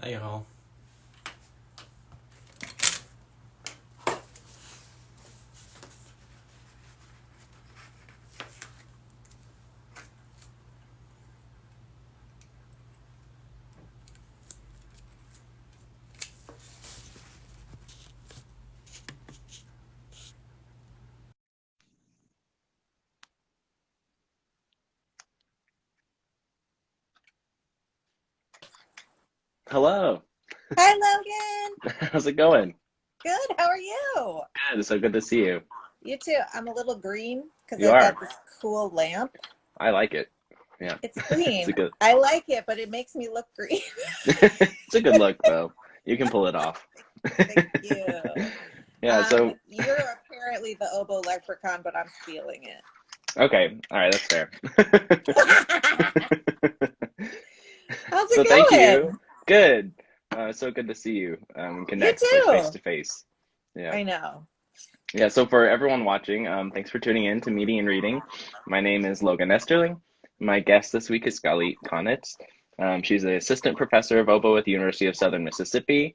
Hey y'all. Hello. Hi, Logan. How's it going? Good. How are you? Good. So good to see you. You too. I'm a little green because You I've are. got this cool lamp. I like it. Yeah. It's It's a green. good I like it, but it makes me look green. it's a good look though. You can pull it off. Thank you. Yeah, so You're apparently the oboe leprechaun, but I'm stealing it. okay. All right, that's fair. How's So it thank you. going? Good. So good to see you. You Connect like face too. to face. Yeah. I know. Yeah, so for everyone watching, thanks for tuning in to Meeting and Reading. My name is Logan Esterling. My guest this week is Galit Kaunitz. She's an assistant professor of oboe at the University of Southern Mississippi.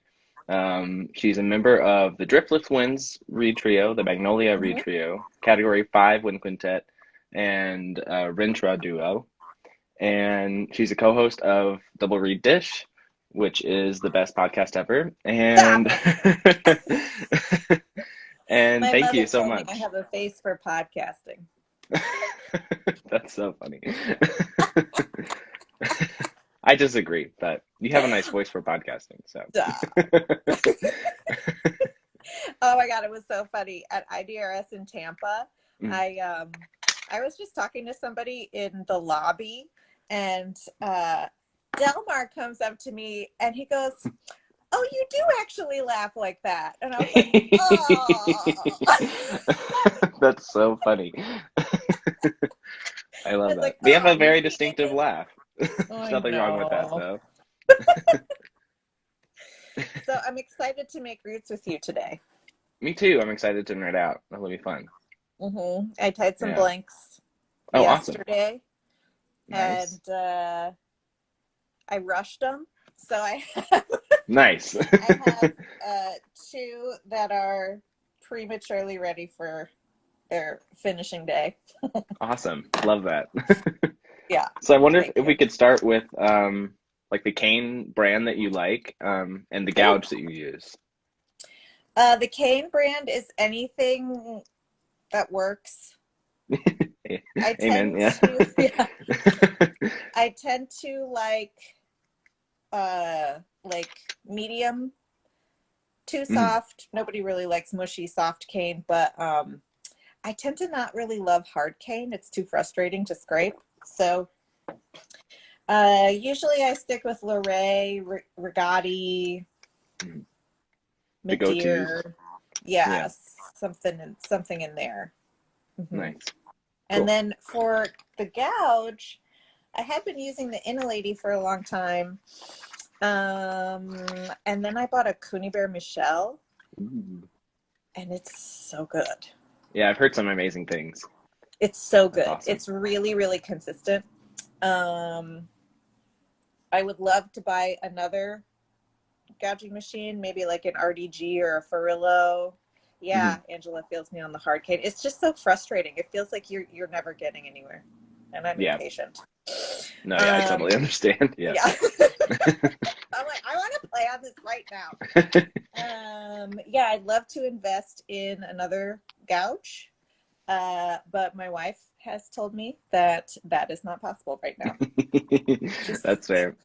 She's a member of the Driftless Winds Reed Trio, the Magnolia Reed Mhm. Trio, Category 5 Wind Quintet, and Rintra Duo. And she's a co-host of Double Reed Dish, which is the best podcast ever. Stop And it. and My thank you mother so told me I much. have a face for podcasting. That's so funny. I disagree, but you have a nice voice for podcasting, so. Stop. Oh my God, it was so funny. At IDRS in Tampa, Mm. I um I was just talking to somebody in the lobby and Delmar comes up to me and he goes, "Oh, you do actually laugh like that." And I was like, "Oh." That's so funny. I love It's that. like, We have a "Oh, very really, distinctive David?" laugh. There's I nothing wrong with that, know. though. So I'm excited to make roots with you today. Me too. I'm excited to nerd out. That'll be fun. I tied some Yeah. blanks Oh, awesome. yesterday Nice. and I rushed them. So Nice. I have two that are prematurely ready for their finishing day. Awesome. Love that. Yeah, So I wonder if, thank if you. we could start with like the cane brand that you like and the Oh, gouge that you use. the Cane brand is anything that works. I Amen. tend Yeah. to, yeah, I tend to like medium, too Mm, soft. Nobody really likes mushy soft cane, but I tend to not really love hard cane. It's too frustrating to scrape. So usually I stick with Luray, Rigatti, mm. The go-tos. Madeir. Yeah. Yes, something in there. Nice. And Cool. then for the gouge, I had been using the Inalady for a long time. And then I bought a Cooney Bear Michelle, Ooh. and it's so good. Yeah, I've heard some amazing things. It's so That's good. awesome. It's really, really consistent. Um, I would love to buy another gouging machine, maybe like an RDG or a Farillo. Hmm. Yeah, Angela feels me on the hard cane. It's just so frustrating. It feels like you're never getting anywhere, and I'm Yeah. impatient. No, yeah, I Um, totally understand. Yeah. yeah, I'm like I want to play on this right now. Yeah, I'd love to invest in another gouge, but my wife has told me that that is not possible right now. She's That's fair.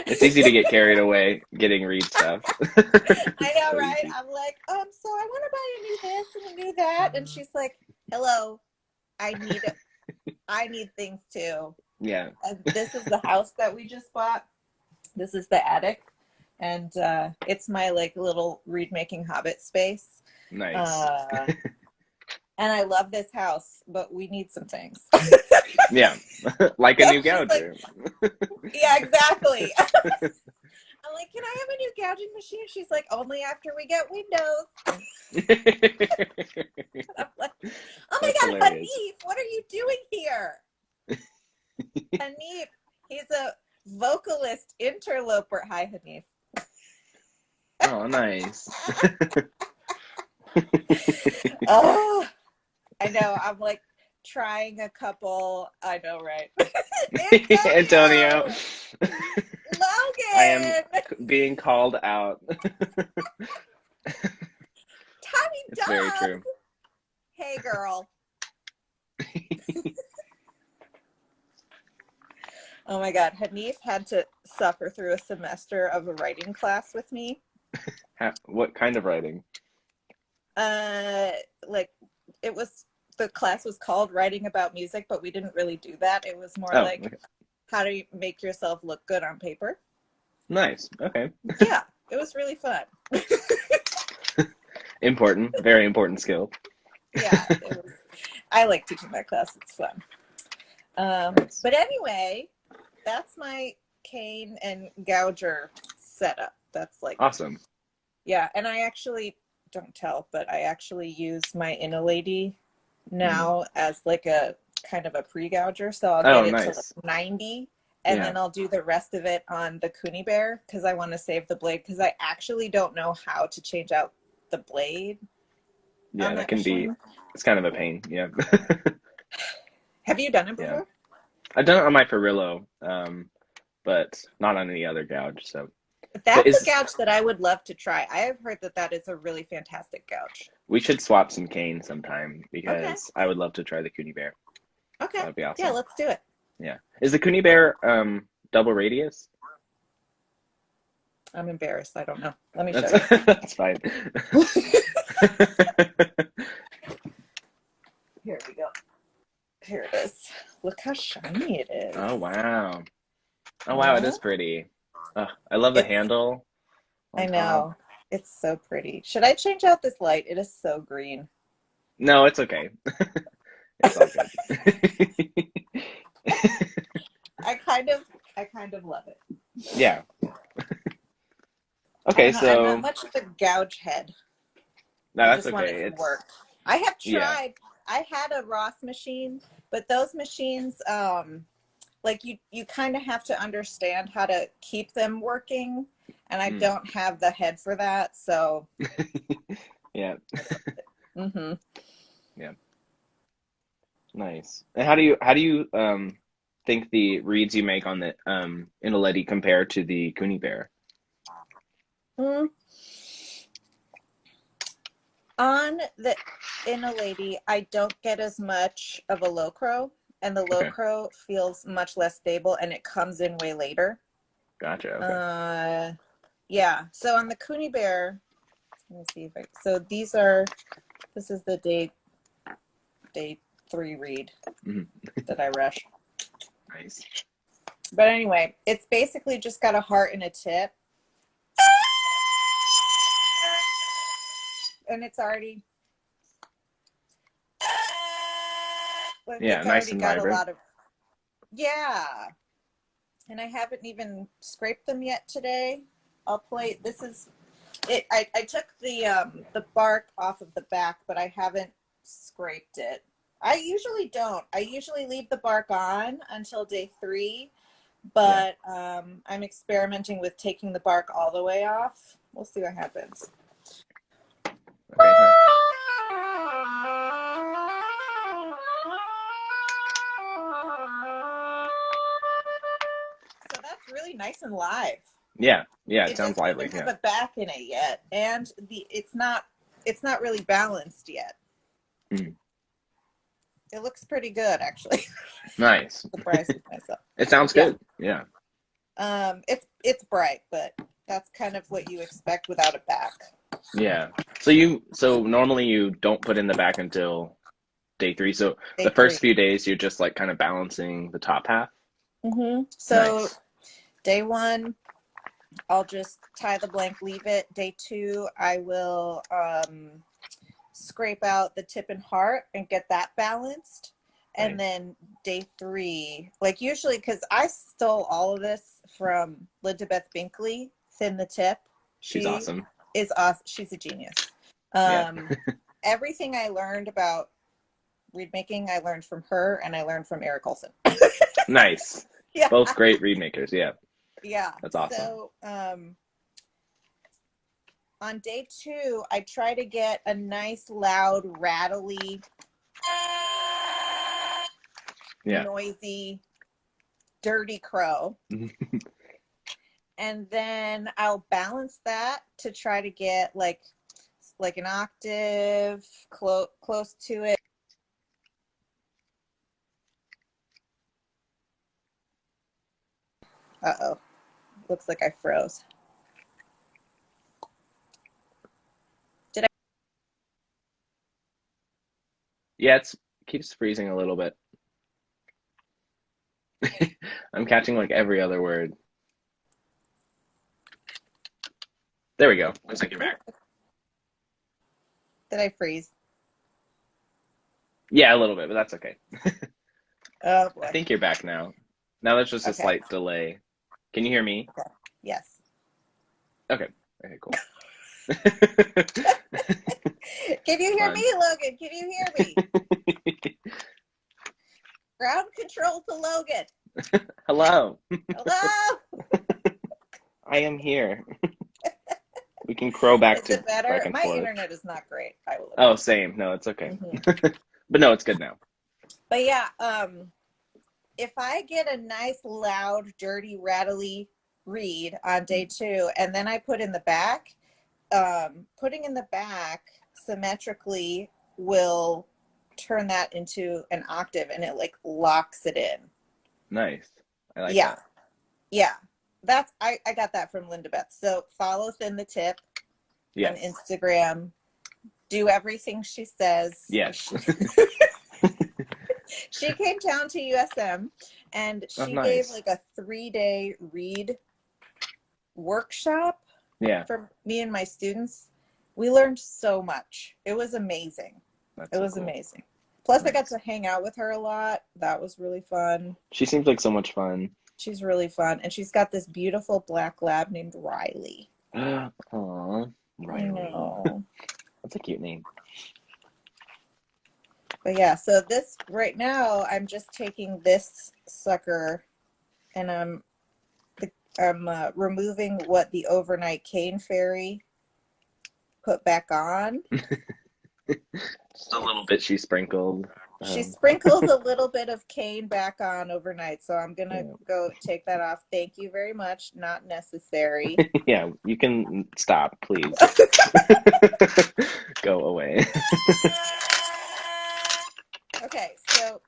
It's easy to get carried away getting read stuff. I It's know, so right? easy. I'm like, so I want to buy a new this and a new that, and she's like, "Hello, I need I need things too." Yeah. This is the house that we just bought. This is the attic, and it's my like little reed making hobbit space. Nice. Uh, and I love this house, but we need some things. Yeah. Like a So new she's like, gouger. "Yeah, exactly." I'm like, "Can I have a new gouging machine?" She's like, "Only after we get windows." I'm like, "Oh my That's God, hilarious. Hanif, what are you doing here?" Hanif, he's a vocalist interloper. Hi, Hanif. Oh, nice. Oh, I know. I'm like trying a couple. I know, right? Antonio, Antonio! I am Logan! being called out. Tommy It's very Dobbs! true. Hey, girl. Oh my God. Hanif had to suffer through a semester of a writing class with me. What kind of writing? Like it was, the class was called Writing About Music, but we didn't really do that. It was more Oh, like, okay. how do you make yourself look good on paper? Nice. Okay. Yeah, it was really fun. Important. Very important skill. Yeah, it was. I like teaching that class. It's fun. Nice. But anyway, that's my cane and gouger setup. That's like, Awesome. yeah. And I actually, don't tell, but I actually use my Inalady now as like a kind of a pre-gouger. So I'll Oh, get it to nice. like 90 and Yeah. then I'll do the rest of it on the Kuni Bear because I want to save the blade because I actually don't know how to change out the blade Yeah, on that that can be, machine. it's kind of a pain. Yeah. Have you done it Yeah. before? I've done it on my Perillo, but not on any other gouge. So, but That's a gouge that I would love to try. I have heard that that is a really fantastic gouge. we should swap some cane sometime Okay. because I would love to try the Kuni Bear. Okay. That would be Yeah, awesome. let's do it. Yeah. Is the Kuni Bear double radius? I'm embarrassed. I don't know. Let me show That's you. that's fine. Here we go. Here it is. Look how shiny it is. Oh wow. Oh wow, it is pretty. I love the It's, handle I on top. know. It's so pretty. Should I change out this light? It is so green. No, it's okay. It's all good. I kind of love it. Yeah. I Okay, don't know. I'm not so much of a gouge head. no, I that's just want it okay. to It's work. I have yeah. tried. I had a Ross machine, but those machines, like you kind of have to understand how to keep them working, and I Mm. don't have the head for that. So, Yeah. mm-hmm. Yeah. Nice. And how do you think the reeds you make on the Inaledi compare to the Kuni Bear? Mm. On the Inalady, I don't get as much of a low crow, and the low Okay. crow feels much less stable, and it comes in way later. Gotcha. Okay. Yeah. So on the Kuni Bear, let me see if I. So this is the day 3 read Mhm. that I rush. Nice. But anyway, it's basically just got a heart and a tip, and it's already like Yeah, it's nice already and got a vibrant. lot of and I haven't even scraped them yet today. I'll play. This is it. I took the bark off of the back, but I haven't scraped it. I usually don't. I usually leave the bark on until day 3, Yeah. but I'm experimenting with taking the bark all the way off. We'll see what happens. Okay, nice. So that's really nice and live. Yeah, yeah, it It sounds doesn't even lively. have Yeah. a back in it yet, and it's not really balanced yet. Mm. It looks pretty good, actually. Nice. Surprised with myself. It sounds Yeah. good. Yeah. It's bright, but that's kind of what you expect without a back. Yeah. So normally you don't put in the back until day 3. So Day the 3. first few days you're just like kind of balancing the top half. Mm-hmm. So Nice. day 1, I'll just tie the blank, leave it. Day 2, I will scrape out the tip and heart and get that balanced. And Nice. then day 3, like usually, because I stole all of this from Linda Beth Binkley, Thin the Tip. She's She awesome. is awesome. She's a genius. Yeah. Everything I learned about reed making, I learned from her, and I learned from Eric Olson. Nice. Yeah. Both great reed makers. Yeah, Yeah. that's awesome. So on day 2, I try to get a nice, loud, rattly, Yeah. noisy, dirty crow. And then I'll balance that to try to get like an octave close to it. Uh-oh. Looks like I froze. Did I? Yeah, it keeps freezing a little bit. I'm catching like every other word. There we go. Looks like you're back. Did I freeze? Yeah, a little bit, but that's okay. Oh I boy. think you're back now. Now there's just a Okay. slight delay. Can you hear me? Okay. Yes. Okay. Okay, cool. Can you hear Fun. me, Logan? Can you hear me? Ground control to Logan. Hello. Hello. I am here. We can crow back Is it better? back and My forth. internet is not great. I will admit. Oh, same. No, it's okay. Mhm. But no, it's good now. But yeah, if I get a nice, loud, dirty, rattly read on day 2, and then I put in the back, putting in the back symmetrically will turn that into an octave, and it like locks it in. Nice. I like Yeah. that. Yeah. That's I got that from Linda Beth. So follow Thin the Tip on Yes. Instagram. Do everything she says. Yes. She came down to USM and Oh, she gave nice. like a 3-day read workshop Yeah. for me and my students. We learned so much. It was amazing. That's It so was cool. amazing. Plus, I got Nice. to hang out with her a lot. That was really fun. She seems like so much fun. She's really fun. And she's got this beautiful black lab named Riley. Aw, I Riley. know. That's a cute name. But yeah, so this right now, I'm just taking this sucker and I'm removing what the overnight cane fairy put back on. Just a little bit she sprinkled. She sprinkled a little bit of cane back on overnight, so I'm gonna go take that off. Thank you very much. Not necessary. Yeah, you can stop, please. Go away. Okay, so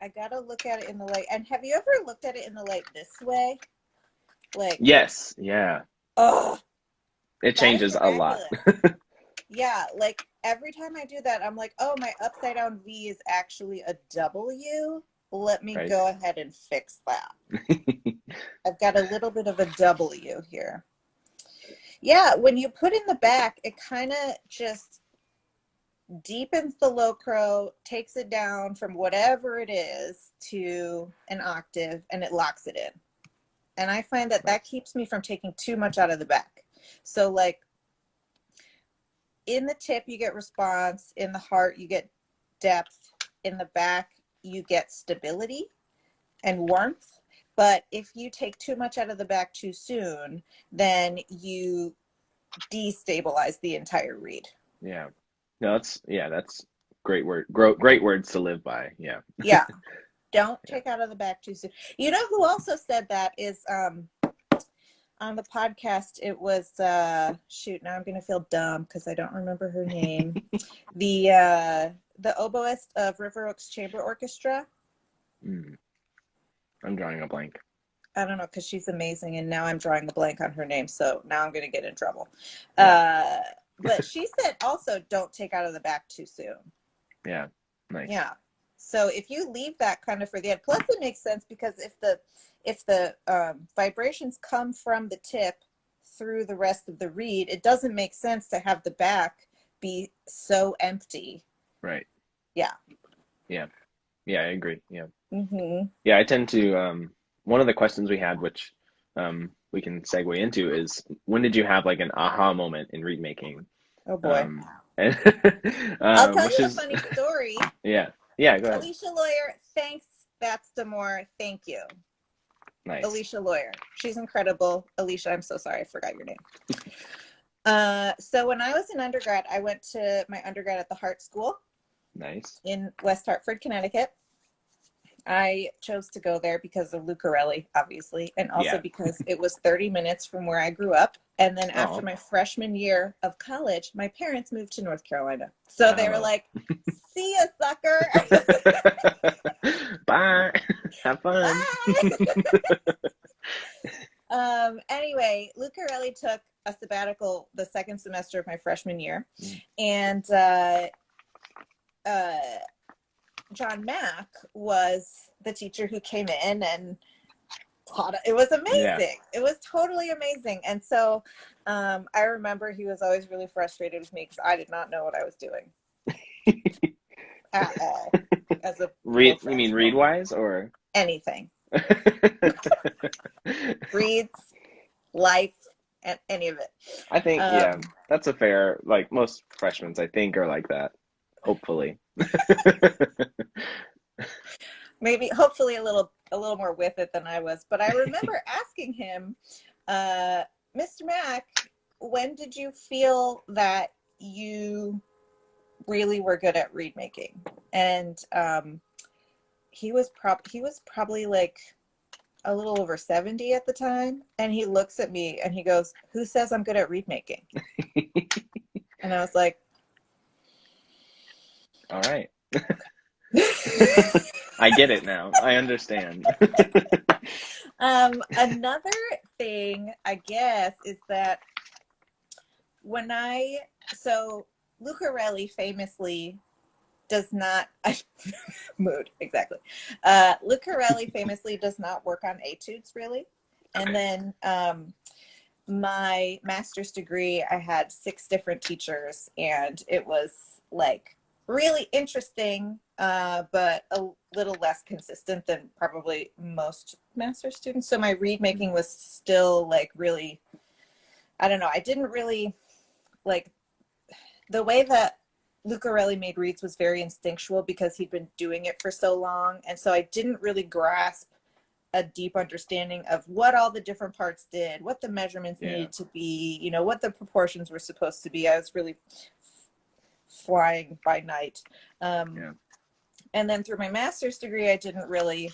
I gotta look at it in the light. And have you ever looked at it in the light this way? Like, Yes, yeah. oh, It changes a lot. Yeah, like every time I do that, I'm like, oh, my upside down V is actually a W. Let me go ahead and fix that. I've got a little bit of a W here. Yeah, when you put in the back, it kind of just deepens the low crow, takes it down from whatever it is to an octave, and it locks it in. And I find that that keeps me from taking too much out of the back. So like in the tip, you get response. In the heart, you get depth. In the back, you get stability and warmth. But if you take too much out of the back too soon, then you destabilize the entire reed. Yeah. No, that's great word. Great words to live by. Yeah. Yeah. Don't take out of the back too soon. You know who also said that is on the podcast, it was shoot, now I'm gonna feel dumb because I don't remember her name. The oboist of River Oaks Chamber Orchestra. I'm drawing a blank. I don't know, because she's amazing, and now I'm drawing a blank on her name, so now I'm gonna get in trouble. Yeah. But she said also don't take out of the back too soon. Yeah. Nice. Yeah. So if you leave that kind of for the end, plus it makes sense because if the vibrations come from the tip through the rest of the reed, it doesn't make sense to have the back be so empty. Right. Yeah. Yeah. Yeah, I agree. Yeah. Mm-hmm. Yeah, I tend to one of the questions we had, which we can segue into, is when did you have like an aha moment in reed making? Oh boy. And, I'll tell which you is a funny story. yeah. Yeah, go ahead. Alicia Lawyer, thanks that's the more thank you. Nice. Alicia Lawyer. She's incredible. Alicia, I'm so sorry. I forgot your name. So when I was in undergrad, I went to my undergrad at the Hart School. Nice. In West Hartford, Connecticut. I chose to go there because of Lucarelli, obviously, and also because it was 30 minutes from where I grew up. And then after my freshman year of college, my parents moved to North Carolina. So they were like, see ya, sucker. Bye. Have fun. Bye. Anyway, Lucarelli took a sabbatical the second semester of my freshman year. And John Mack was the teacher who came in and taught. It was amazing. Yeah. It was totally amazing. And so I remember he was always really frustrated with me because I did not know what I was doing at all. As a you mean read wise or anything? Reads, life, and any of it. I think that's a fair, like most freshmen I think are like that. Hopefully. Maybe hopefully a little more with it than I was. But I remember asking him, Mr. Mack, when did you feel that you really were good at read making? And he was probably like a little over 70 at the time, and he looks at me and he goes, who says I'm good at read making? And I was like, all right. I get it now. I understand. Another thing, I guess, is that Lucarelli famously does not mood exactly. Lucarelli famously does not work on etudes really. And then my master's degree, I had 6 different teachers, and it was like really interesting, but a little less consistent than probably most master's students. So my read making was still like really, I don't know. I didn't really like the way that Lucarelli made reads was very instinctual because he'd been doing it for so long. And so I didn't really grasp a deep understanding of what all the different parts did, what the measurements needed to be, you know, what the proportions were supposed to be. I was really flying by night. And then through my master's degree, I didn't really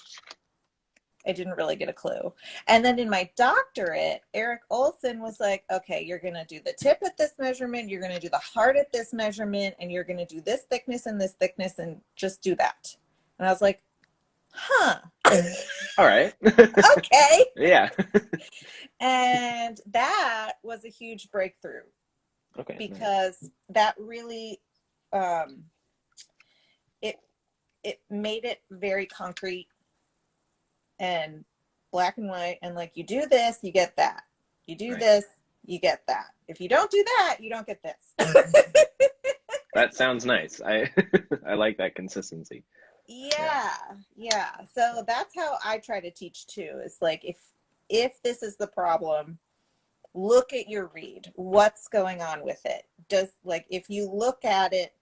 get a clue. And then in my doctorate, Eric Olson was like, okay, you're going to do the tip at this measurement, you're going to do the heart at this measurement, and you're going to do this thickness and just do that. And I was like, huh. All right. Okay. Yeah. And that was a huge breakthrough. Okay. Because that really, it made it very concrete and black and white, and like, you do this, you get that. You do this, you get that. If you don't do that, you don't get this. That sounds nice. I like that consistency. Yeah. So that's how I try to teach too. It's like, if this is the problem, look at your read. What's going on with it? If you look at it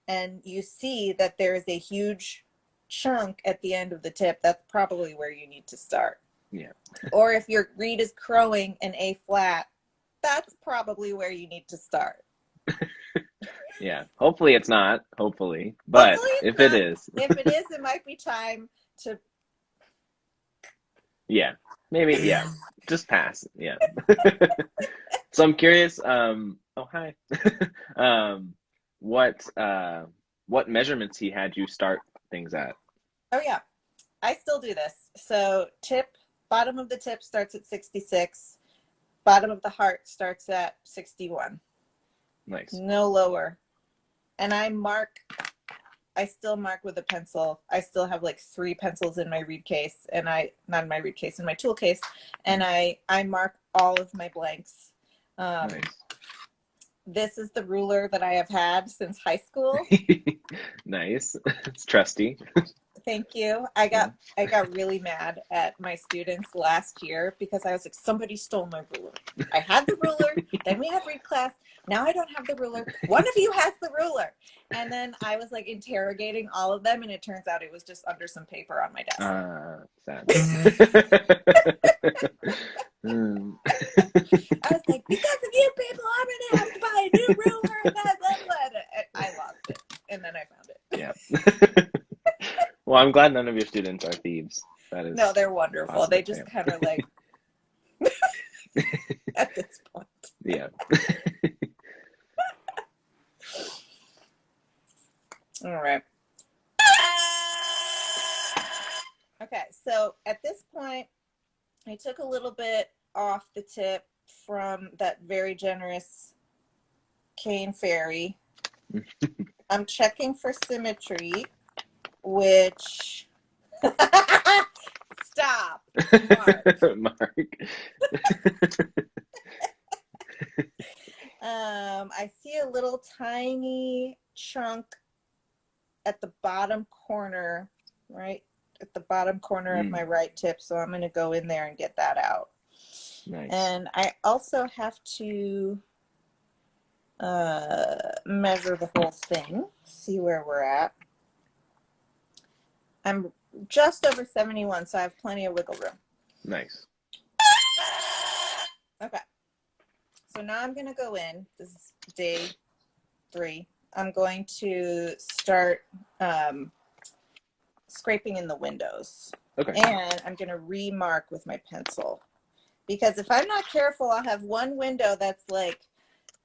and you see that there is a huge chunk at the end of the tip, that's probably where you need to start. Yeah. Or if your read is crowing an A flat, that's probably where you need to start. Yeah. Hopefully it's not. Hopefully. But if it is, it might be time to. Yeah. Maybe. Yeah. Just pass. Yeah. So I'm curious. Oh, hi. What measurements he had you start things at? Oh yeah, I still do this. So bottom of the tip starts at 66. Bottom of the heart starts at 61. Nice. No lower. And I still mark with a pencil. I still have like 3 pencils in my read case, and not in my read case, in my tool case. And I mark all of my blanks. Nice. This is the ruler that I have had since high school. Nice. It's trusty. Thank you. Yeah. I got really mad at my students last year because I was like, somebody stole my ruler. I had the ruler, then we had read class. Now I don't have the ruler. One of you has the ruler. And then I was like interrogating all of them, and it turns out it was just under some paper on my desk. Sad. Mm. I was like, because of you people, I'm gonna have to buy a new ruler. And blah, blah, blah. I lost it, and then I found it. Yeah. Well, I'm glad none of your students are thieves. That is No, they're wonderful. They just positive. kind of like at this point. Yeah. All right. Okay, so at this point, I took a little bit off the tip from that very generous cane fairy. I'm checking for symmetry, which stop, Mark. Mark. I see a little tiny chunk at the bottom corner, right at the bottom corner of my right tip, so I'm going to go in there and get that out. Nice. And I also have to measure the whole thing, see where we're at. I'm just over 71, so I have plenty of wiggle room. Nice. Okay. So now I'm going to go in. This is day 3. I'm going to start scraping in the windows. Okay. And I'm going to remark with my pencil. Because if I'm not careful, I'll have one window that's like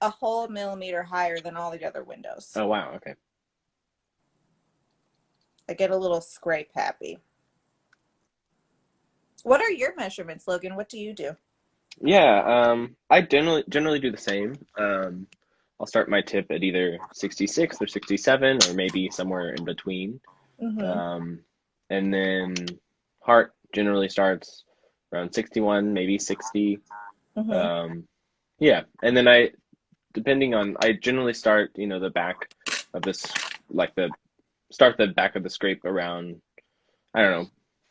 a whole millimeter higher than all the other windows. Oh, wow. Okay. I get a little scrape happy. What are your measurements, Logan? What do you do? Yeah, I generally do the same. I'll start my tip at either 66 or 67 or maybe somewhere in between. Mm-hmm. And then heart generally starts around 61, maybe 60. Mm-hmm. Yeah, and then I generally start, the back of this, like start the back of the scrape around, I don't know,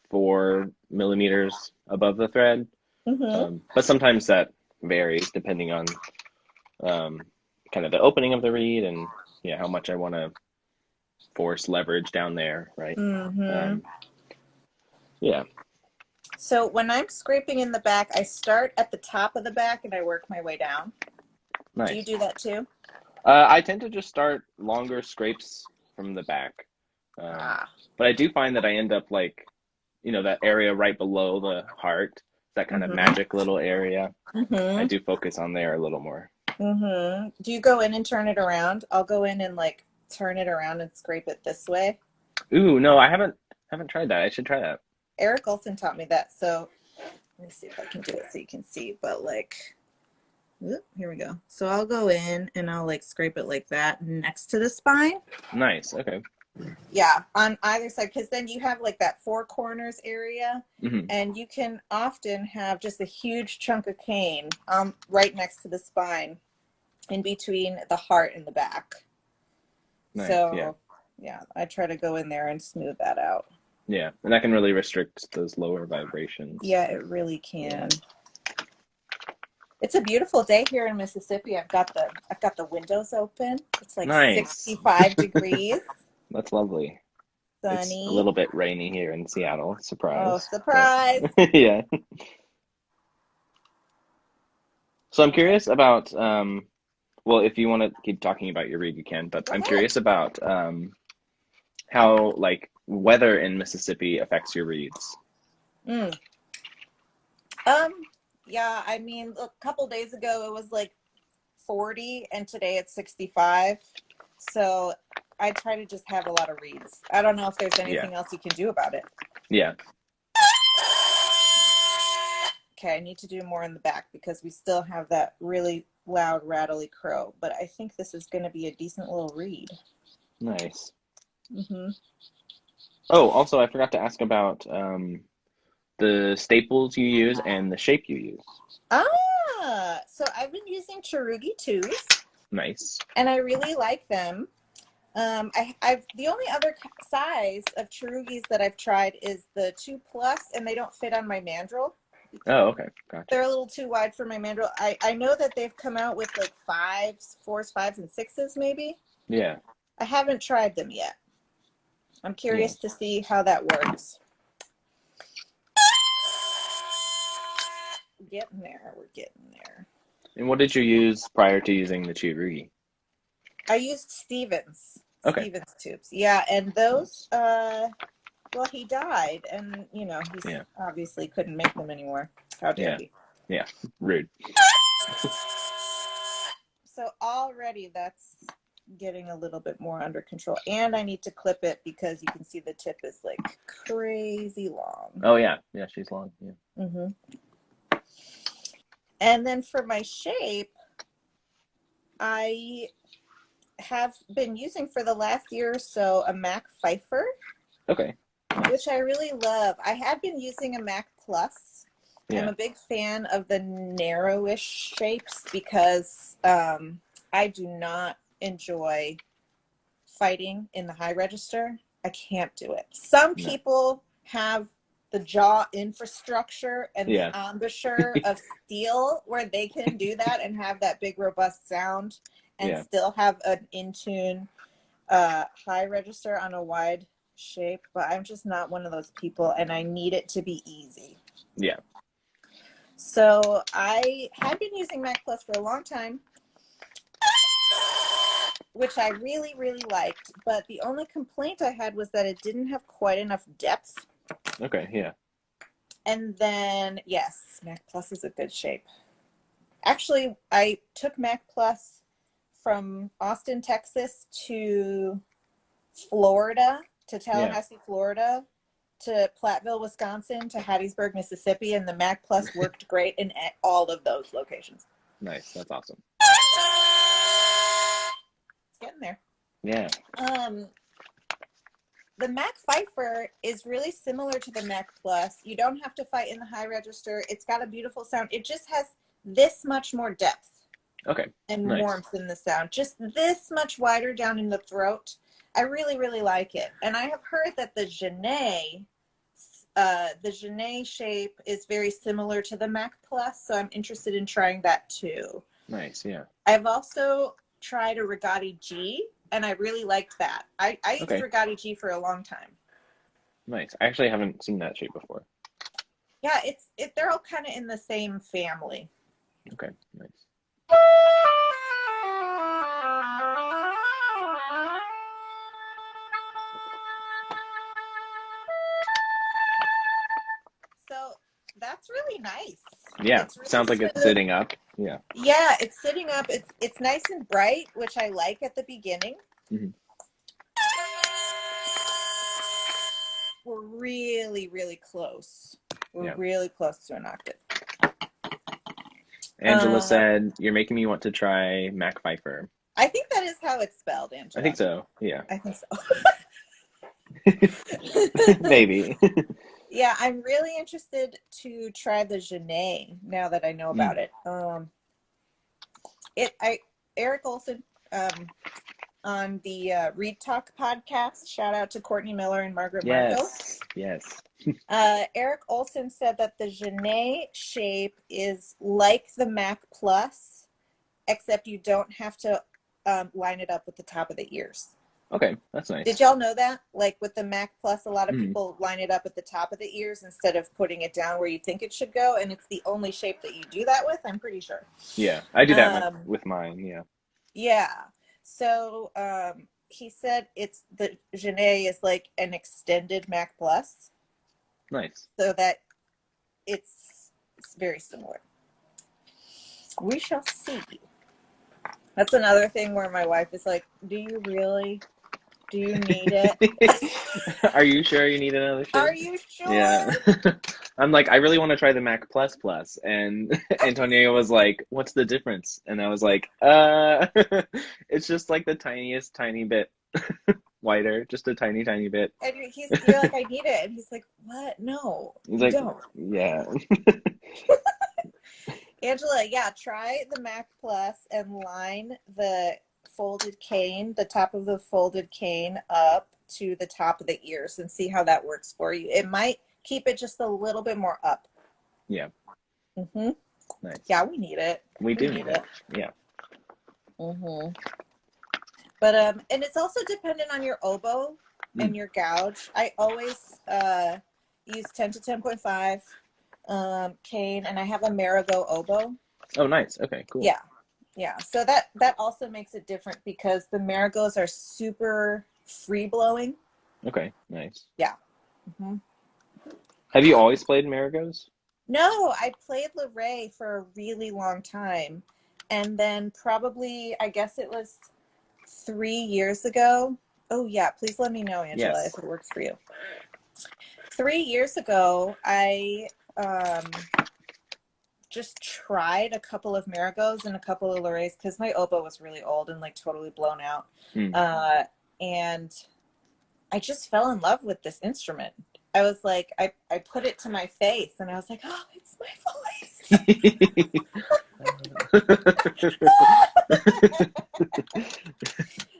4 millimeters above the thread. Mm-hmm. But sometimes that varies depending on kind of the opening of the reed and how much I want to force leverage down there, right? Mm-hmm. Yeah. So when I'm scraping in the back, I start at the top of the back and I work my way down. Nice. Do you do that too? I tend to just start longer scrapes from the back. But I do find that I end up like, that area right below the heart, that kind of magic little area. Mm-hmm. I do focus on there a little more. Mm-hmm. Do you go in and turn it around? I'll go in and like turn it around and scrape it this way. Ooh, no, I haven't tried that. I should try that. Eric Olson taught me that. So let me see if I can do it so you can see. But like, here we go. So I'll go in and I'll like scrape it like that next to the spine. Nice. Okay. Yeah, on either side, because then you have like that 4 corners area, and you can often have just a huge chunk of cane right next to the spine, in between the heart and the back. Nice. So yeah, I try to go in there and smooth that out. Yeah, and that can really restrict those lower vibrations. Yeah, it really can. It's a beautiful day here in Mississippi. I've got the windows open. It's like 65 degrees. That's lovely. Sunny. It's a little bit rainy here in Seattle. Surprise. Oh, surprise. But, yeah. So I'm curious about, well, if you want to keep talking about your read, you can, but I'm curious about how, like, weather in Mississippi affects your reads. Yeah, I mean, a couple days ago it was like 40 and today it's 65. So I try to just have a lot of reads. I don't know if there's anything else you can do about it. Yeah. Okay, I need to do more in the back because we still have that really loud, rattly crow. But I think this is going to be a decent little read. Nice. Mm-hmm. Oh, also, I forgot to ask about the staples you use and the shape you use. So I've been using Cherugi 2s. Nice. And I really like them. I've the only other size of cherugis that I've tried is the 2 plus, and they don't fit on my mandrel. Oh, okay. Gotcha. They're a little too wide for my mandrel. I know that they've come out with like 5s, 4s, 5s, and 6s maybe. Yeah. I haven't tried them yet. I'm curious to see how that works. We're getting there. And what did you use prior to using the Chirugi? I used Stevens. Okay. Stevens tubes. Yeah, and those, well, he died, and, you know, he obviously couldn't make them anymore. How dare he? Yeah, rude. So already that's getting a little bit more under control. And I need to clip it because you can see the tip is like crazy long. Oh, yeah. Yeah, she's long. Yeah. Mm-hmm. And then for my shape, I have been using for the last year or so a Mac Pfeiffer. Okay. Which I really love. I had been using a Mac Plus. Yeah. I'm a big fan of the narrowish shapes because I do not enjoy fighting in the high register. I can't do it. Some people have the jaw infrastructure and the embouchure of steel where they can do that and have that big robust sound and still have an in-tune high register on a wide shape, but I'm just not one of those people, and I need it to be easy. Yeah. So I had been using Mac Plus for a long time, which I really, really liked, but the only complaint I had was that it didn't have quite enough depth. Okay, yeah. And then, yes, Mac Plus is a good shape. Actually, I took Mac Plus from Austin, Texas to Florida, to Tallahassee, Florida, to Platteville, Wisconsin, to Hattiesburg, Mississippi, and the Mac Plus worked great in all of those locations. Nice. That's awesome. It's getting there. Yeah. The Mac Pfeiffer is really similar to the Mac Plus. You don't have to fight in the high register. It's got a beautiful sound. It just has this much more depth. Okay. And warmth in the sound. Just this much wider down in the throat. I really, really like it. And I have heard that the Genet shape is very similar to the Mac Plus, so I'm interested in trying that too. Nice, yeah. I've also tried a Rigatti G, and I really liked that. I used Rigatti G for a long time. Nice. I actually haven't seen that shape before. Yeah, they're all kind of in the same family. Okay, nice. So that's really nice. Yeah, really sounds like it's sitting up. Yeah. Yeah, it's sitting up. It's nice and bright, which I like at the beginning. Mm-hmm. We're really, really close. We're really close to an octave. Angela said, "You're making me want to try Mac Pfeiffer." I think that is how it's spelled, Angela. I think so. Yeah. I think so. Maybe. Yeah, I'm really interested to try the Genet now that I know about it. Eric Olson on the Read Talk podcast. Shout out to Courtney Miller and Margaret Marco. Yes. Eric Olson said that the Genet shape is like the Mac Plus, except you don't have to line it up with the top of the ears. Okay, that's nice. Did y'all know that? Like with the Mac Plus, a lot of people line it up at the top of the ears instead of putting it down where you think it should go, and it's the only shape that you do that with, I'm pretty sure. Yeah, I do that with mine, yeah. Yeah. So he said the Genet is like an extended Mac Plus. Nice. So that it's very similar. We shall see. That's another thing where my wife is like, do you really? Do you need it? Are you sure you need another shape? Are you sure? Yeah. I'm like, I really want to try the Mac Plus Plus. And Antonia was like, what's the difference? And I was like, it's just like the tiniest tiny bit wider, just a tiny, tiny bit. And you're like, I need it. And he's like, what? No, he's like, don't. Yeah. Angela, try the Mac Plus and line the folded cane, the top of the folded cane up to the top of the ears and see how that works for you. It might keep it just a little bit more up. Yeah. Mm-hmm. Nice. Yeah, we need it. We do need it. Yeah. Mm-hmm. But and it's also dependent on your oboe and your gouge. I always use 10 to 10.5 cane, and I have a Marigot oboe. Oh, nice. Okay, cool. Yeah. Yeah. So that also makes it different because the Marigots are super free blowing. Okay, nice. Yeah. Mm-hmm. Have you always played Marigos? No, I played Leray for a really long time. And then probably, I guess it was 3 years ago. Oh, yeah. Please let me know, Angela, Yes. if it works for you. 3 years ago, I just tried a couple of Marigos and a couple of Lorrays because my oboe was really old and like totally blown out. And I just fell in love with this instrument. I was like, I put it to my face and I was like, oh, it's my voice.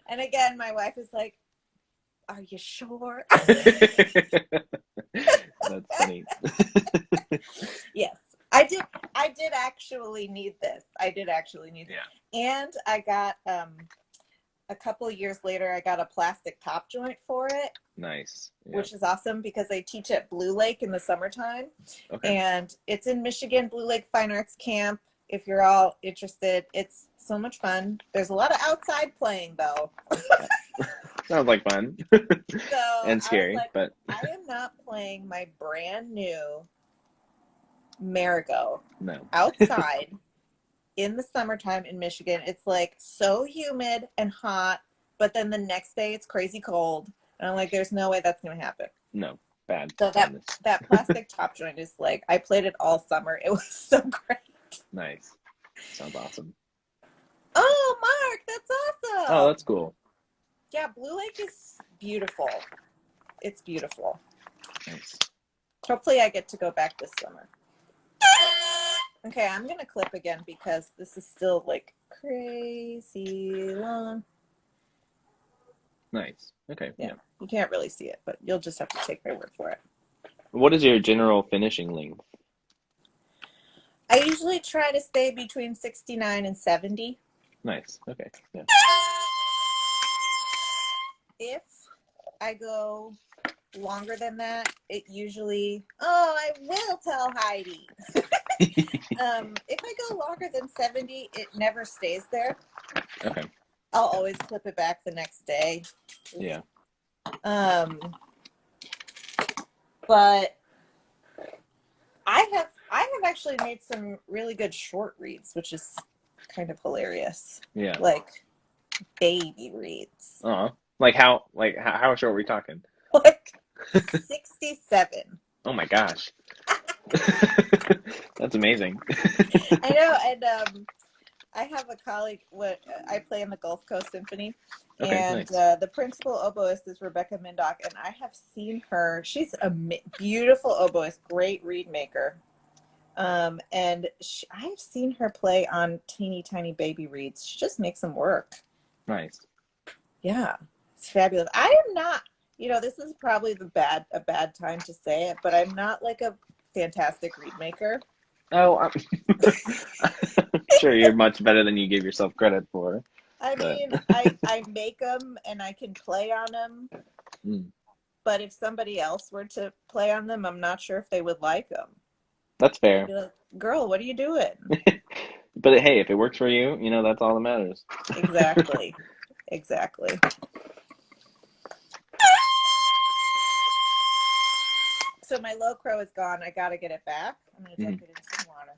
And again, my wife is like, are you sure? That's funny. Yes, I did actually need this. I did actually need it. Yeah. And I got a couple of years later, I got a plastic top joint for it. Nice. Yeah. Which is awesome because I teach at Blue Lake in the summertime. Okay. And it's in Michigan, Blue Lake Fine Arts Camp. If you're all interested, it's so much fun. There's a lot of outside playing though. Sounds like fun. So and scary, like, but I am not playing my brand new Marigot outside in the summertime in Michigan. It's like so humid and hot, but then the next day it's crazy cold. And I'm like, there's no way that's going to happen. No, bad. So that plastic top joint is like, I played it all summer. It was so great. Nice. Sounds awesome. Oh, Mark, that's awesome. Oh, that's cool. Yeah, Blue Lake is beautiful. It's beautiful. Nice. Hopefully I get to go back this summer. Okay, I'm going to clip again because this is still like crazy long. Nice. Okay. Yeah. You can't really see it, but you'll just have to take my word for it. What is your general finishing length? I usually try to stay between 69 and 70. Nice. Okay. Yeah. If I go longer than that, it usually, I will tell Heidi. If I go longer than 70, it never stays there. Okay. I'll always clip it back the next day. Yeah. But I have actually made some really good short reads, which is kind of hilarious. Yeah. Like baby reads. Like how short are we talking? Like 67. Oh my gosh. That's amazing. I know, and I have a colleague. I play in the Gulf Coast Symphony, and nice. The principal oboist is Rebecca Mindock, and I have seen her. She's a beautiful oboist, great reed maker, and I've seen her play on teeny tiny baby reeds. She just makes them work. Nice. Yeah, it's fabulous. I am not. This is probably a bad time to say it, but I'm not like a fantastic reed maker. Oh, I'm sure you're much better than you give yourself credit for. I mean, I make them and I can play on them. But if somebody else were to play on them, I'm not sure if they would like them. That's fair. I'd be like, girl, what are you doing? But hey, if it works for you, that's all that matters. Exactly. Exactly. So my low crow is gone. I got to get it back. I'm going to dunk it in some water.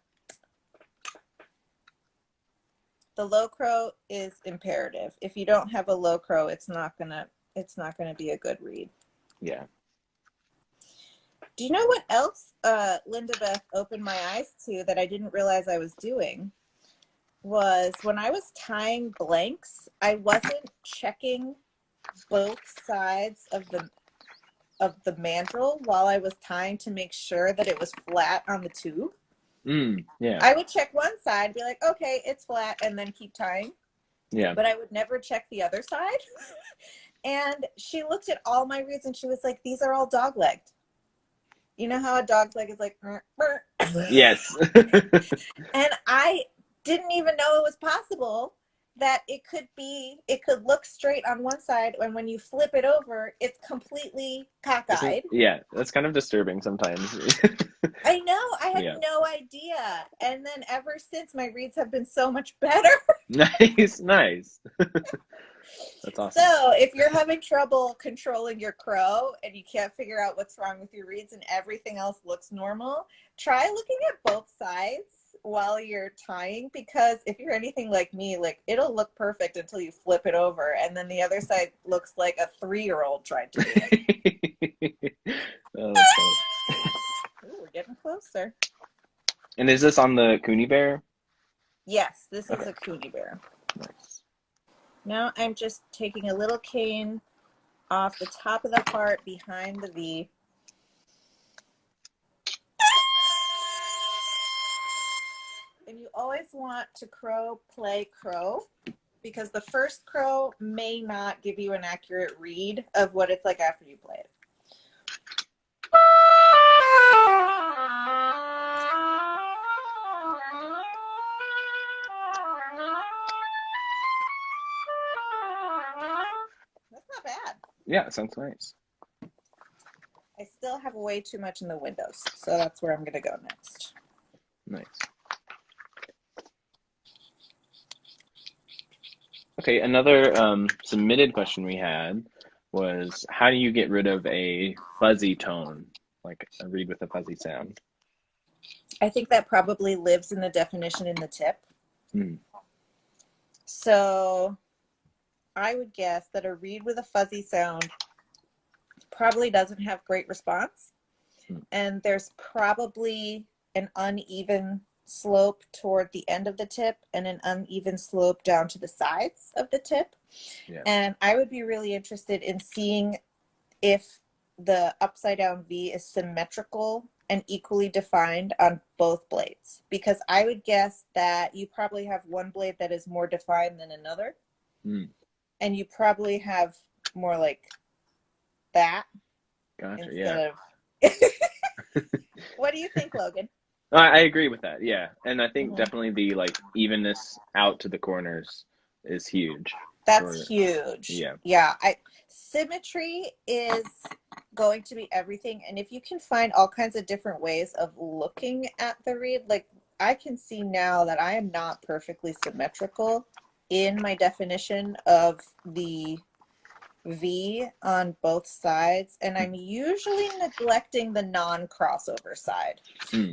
The low crow is imperative. If you don't have a low crow, it's not gonna be a good read. Yeah. Do you know what else Linda Beth opened my eyes to that I didn't realize I was doing? Was when I was tying blanks, I wasn't checking both sides of the mandrel while I was tying to make sure that it was flat on the tube. Yeah. I would check one side, be like, okay, it's flat, and then keep tying. Yeah. but I would never check the other side. And she looked at all my reads and she was like, these are all dog-legged. You know how a dog's leg is like, Yes. and I didn't even know it was possible that it could look straight on one side, and when you flip it over, it's completely cockeyed. Yeah, that's kind of disturbing sometimes. I know, I had Yeah. no idea. And then ever since, my reads have been so much better. Nice, nice. That's awesome. So if you're having trouble controlling your crow and you can't figure out what's wrong with your reads and everything else looks normal, try looking at both sides while you're tying, because if you're anything like me, like it'll look perfect until you flip it over and then the other side looks like a 3-year-old tried to do it. Oh, that's funny. Ooh, we're getting closer. And is this on the Cooney Bear? Yes, this is Okay. a Cooney Bear. Nice. Now I'm just taking a little cane off the top of the part behind the V. And you always want to play crow, because the first crow may not give you an accurate read of what it's like after you play it. That's not bad. Yeah, sounds nice. I still have way too much in the windows, so that's where I'm going to go next. Nice. Okay, another submitted question we had was, how do you get rid of a fuzzy tone, like a read with a fuzzy sound? I think that probably lives in the definition in the tip. Mm. So I would guess that a read with a fuzzy sound probably doesn't have great response. And there's probably an uneven slope toward the end of the tip and an uneven slope down to the sides of the tip. Yeah. And I would be really interested in seeing if the upside down V is symmetrical and equally defined on both blades, because I would guess that you probably have one blade that is more defined than another. Mm. And you probably have more like that. Gotcha, instead yeah. of What do you think, Logan? I agree with that, yeah. And I think Mhm. definitely the like evenness out to the corners is huge. That's huge. Yeah. Yeah. Symmetry is going to be everything. And if you can find all kinds of different ways of looking at the read, like I can see now that I am not perfectly symmetrical in my definition of the V on both sides, and I'm usually neglecting the non-crossover side.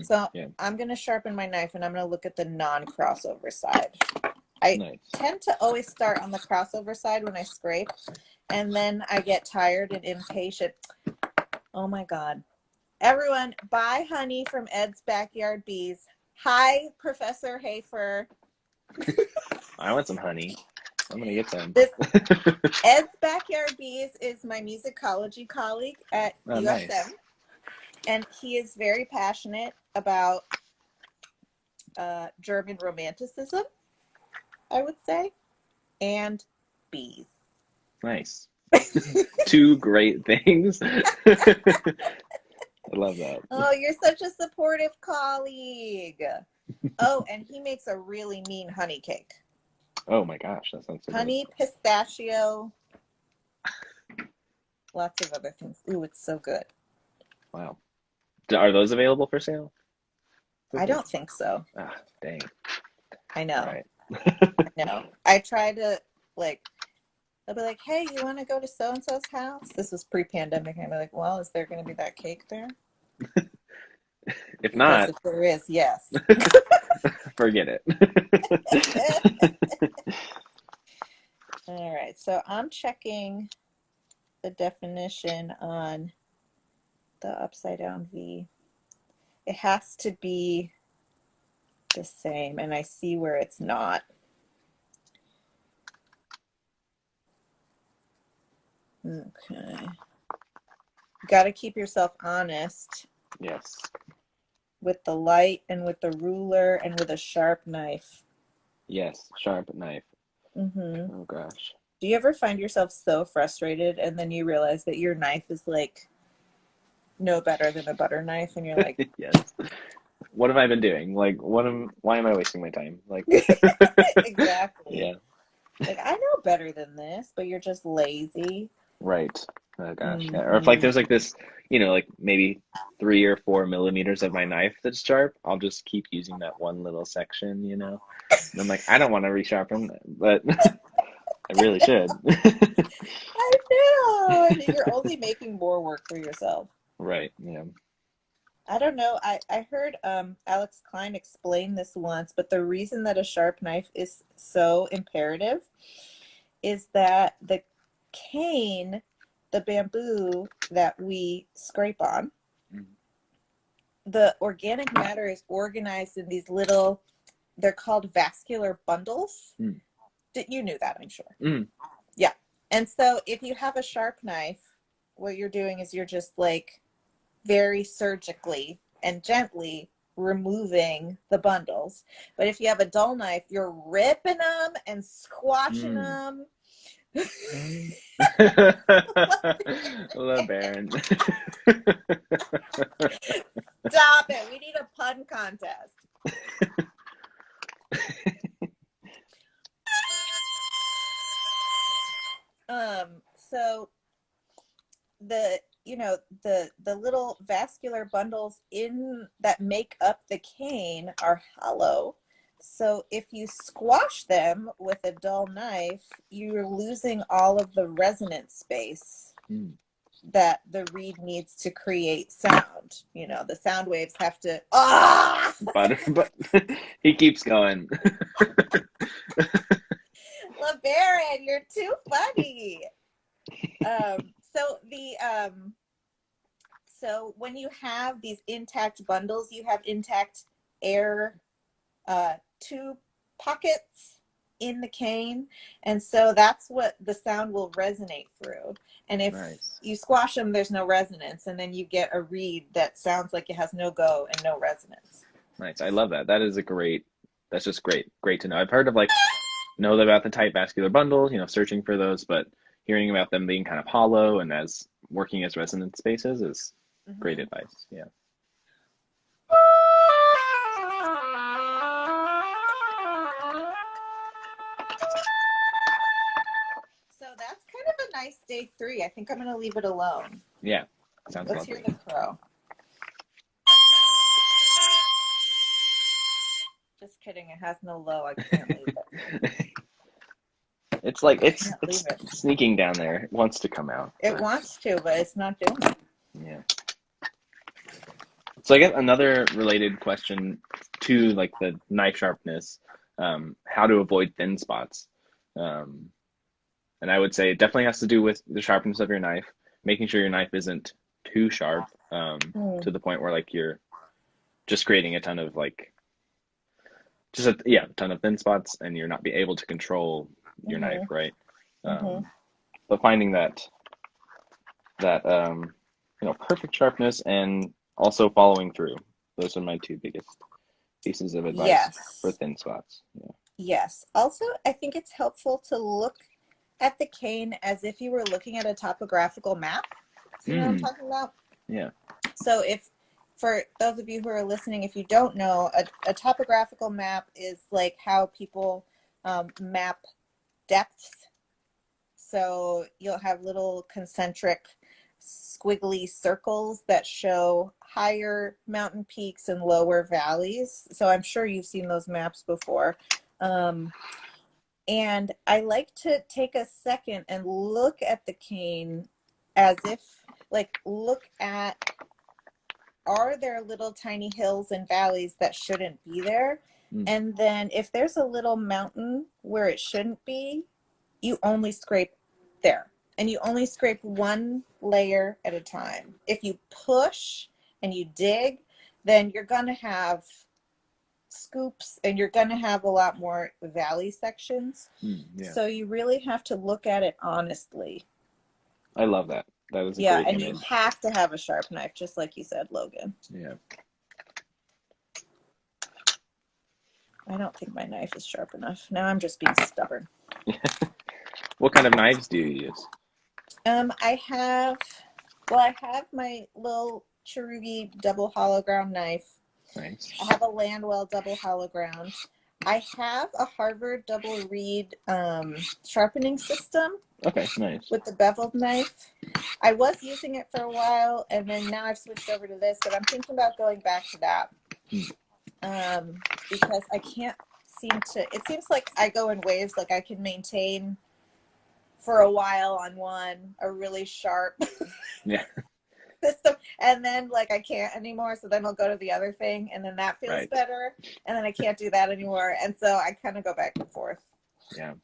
So yeah. I'm going to sharpen my knife and I'm going to look at the non-crossover side. I tend to always start on the crossover side when I scrape, and then I get tired and impatient. Oh my God. Everyone, buy honey from Ed's Backyard Bees. Hi, Professor Hafer. I want some honey. I'm going to get some. Ed's Backyard Bees is my musicology colleague at USM. Nice. And he is very passionate about German romanticism, I would say, and bees. Nice. Two great things. I love that. Oh, you're such a supportive colleague. Oh, and he makes a really mean honey cake. Oh my gosh, that sounds so honey, good. Pistachio, lots of other things. Ooh, it's so good. Wow. Are those available for sale? I don't think so. Ah, dang. I know. Right. I know. I try to, like, they'll be like, hey, you want to go to so-and-so's house? This was pre-pandemic. And I'm like, well, is there going to be that cake there? If not, if there is, yes. Forget it. All right, so I'm checking the definition on the upside down V. It has to be the same, and I see where it's not. Okay. Got to keep yourself honest. Yes. With the light and with the ruler and with a sharp knife. Yes, sharp knife. Mm-hmm. Oh gosh. Do you ever find yourself so frustrated and then you realize that your knife is like no better than a butter knife and you're like, Yes. What have I been doing? Like, why am I wasting my time? Like, exactly. yeah, Like, I know better than this, but you're just lazy. right. Oh gosh. Yeah. Or if like Mm-hmm. there's like this, like maybe 3 or 4 millimeters of my knife that's sharp, I'll just keep using that one little section. And I'm like, I don't want to resharpen, but I really should. I know. And you're only making more work for yourself. Right. Yeah. I don't know. I heard Alex Klein explain this once, but the reason that a sharp knife is so imperative is that the cane, the bamboo that we scrape on, Mm. the organic matter is organized in these little, they're called vascular bundles. Mm. You knew that, I'm sure. Mm. Yeah. And so if you have a sharp knife, what you're doing is you're just like very surgically and gently removing the bundles. But if you have a dull knife, you're ripping them and squashing Mm. them. Hello, Baron. Stop it. We need a pun contest. So the little vascular bundles in that make up the cane are hollow. So if you squash them with a dull knife, you're losing all of the resonance space Mm. that the reed needs to create sound. The sound waves have to But he keeps going. LeBaron, you're too funny. So when you have these intact bundles, you have intact air tube pockets in the cane, and so that's what the sound will resonate through. And if Nice. you squash them, there's no resonance, and then you get a reed that sounds like it has no go and no resonance. Nice. I love that. That's just great. Great to know. I've heard of know about the tight vascular bundles, searching for those, but hearing about them being kind of hollow and as working as resonance spaces is great Mm-hmm. advice. Yeah. So that's kind of a nice day 3. I think I'm going to leave it alone. Yeah. Sounds Let's hear lovely. the crow. Just kidding. It has no low. I can't leave it. It's like I it's can't leave it. sneaking down there. It wants to come out. It wants to, but it's not doing it. Yeah. So I guess another related question to like the knife sharpness, how to avoid thin spots. And I would say it definitely has to do with the sharpness of your knife, making sure your knife isn't too sharp, to the point where like you're just creating a ton of a ton of thin spots, and you're not be able to control your knife, Mm-hmm. right? Mm-hmm. But finding that perfect sharpness and also following through. Those are my two biggest pieces of advice for Yes. thin spots. Yeah. Yes. Also, I think it's helpful to look at the cane as if you were looking at a topographical map. So you know what I'm talking about? Yeah. So for those of you who are listening, if you don't know, a topographical map is like how people map depths. So you'll have little concentric squiggly circles that show higher mountain peaks and lower valleys. So I'm sure you've seen those maps before. And I like to take a second and look at the cane as if, look at, are there little tiny hills and valleys that shouldn't be there? Mm. And then if there's a little mountain where it shouldn't be, you only scrape there. And you only scrape one layer at a time. If you push and you dig, then you're going to have scoops and you're going to have a lot more valley sections. Yeah. So you really have to look at it honestly. I love that. That is a Yeah, great and image. you have to have a sharp knife, just like you said, Logan. Yeah. I don't think my knife is sharp enough. Now I'm just being stubborn. What kind of knives do you use? I have, well, I have my little Cherugi double hollow ground knife. Nice. I have a Landwell double hollow ground. I have a Harvard double reed sharpening system. Okay, nice. With the beveled knife. I was using it for a while, and then now I've switched over to this, but I'm thinking about going back to that. Because I can't seem to, it seems like I go in waves, like I can maintain for a while on one, a really sharp Yeah. system, and then like I can't anymore, so then I'll go to the other thing, and then that feels Right. better, and then I can't do that anymore, and so I kind of go back and forth. Yeah.